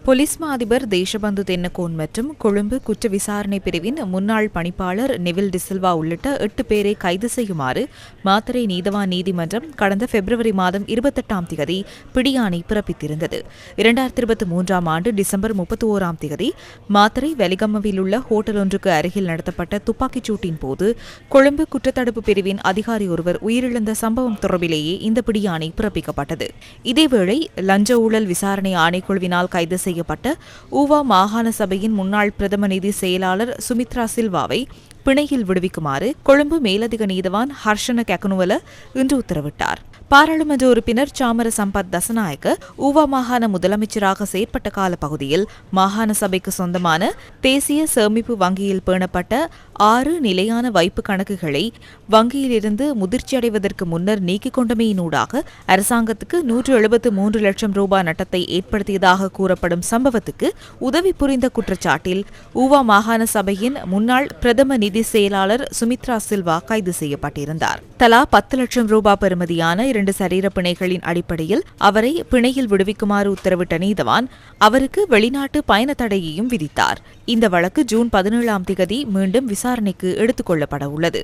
Police மா அதிபர் தேசபந்து தென்னகோன் மற்றும் கொழும்பு குற்ற விசாரணை பிரிவின் முன்னாள் பணிப்பாளர் நெவில் டிசில்வா உள்ளிட்ட 8 பேரை கைது செய்யுமாறு மாத்தறை நீதவான் நீதிமன்றம் கடந்த பிப்ரவரி மாதம் 28ஆம் தேதி பிடியாணை பிறப்பித்திருந்தது. 2023ஆம் ஆண்டு டிசம்பர் 31ஆம் தேதி மாத்தறை வெலிகம்மவில் உள்ள ஹோட்டல் ஒன்றுக்கு அருகில் நடத்தப்பட்ட துப்பாக்கிச் சூட்டின் போது கொழும்பு குற்றத்தடுப்பு பிரிவின் அதிகாரி ஒருவர் உயிரிழந்த சம்பவம் தொடர்பிலேயே இந்த பிடியாணை பிறப்பிக்கப்பட்டது. இதேவேளை லஞ்ச ஊழல் விசாரணை ஆணைக்குழுவினால் கைது செய்யப்பட்ட ஊவா மாகாண சபையின் முன்னாள் பிரதம நிதி செயலாளர் சுமித்ரா சில்வாவை பிணையில் விடுவிக்குமாறு கொழும்பு மேலதிக நீதவான் ஹர்ஷன கெகனுவல இன்று உத்தரவிட்டார். பாராளுமன்ற உறுப்பினர் சாமர சம்பத் தசநாயக்க ஊவா மாகாண முதலமைச்சராக செயற்பட்ட கால பகுதியில் மாகாண சபைக்கு சொந்தமான தேசிய சேமிப்பு வங்கியில் பேணப்பட்ட 6 நிலையான வைப்பு கணக்குகளை வங்கியிலிருந்து முதிர்ச்சியடைவதற்கு முன்னர் நீக்கிக் கொண்டமையினூடாக அரசாங்கத்துக்கு 173 லட்சம் ரூபாய் நட்டத்தை ஏற்படுத்தியதாக கூறப்படும் சம்பவத்துக்கு உதவி புரிந்த குற்றச்சாட்டில் ஊவா மாகாண சபையின் முன்னாள் பிரதம நிதி செயலாளர் சுமித்ரா சில்வா கைது செய்யப்பட்டிருந்தார். தலா 10 லட்சம் ரூபாய் பெறுமதியான 2 சரீர பிணைகளின் அடிப்படையில் அவரை பிணையில் விடுவிக்குமாறு உத்தரவிட்ட நீதவான் அவருக்கு வெளிநாட்டு பயண தடையையும் விதித்தார். இந்த வழக்கு ஜூன் 17ஆம் தேதி மீண்டும் விசாரணைக்கு எடுத்துக் கொள்ளப்பட உள்ளது.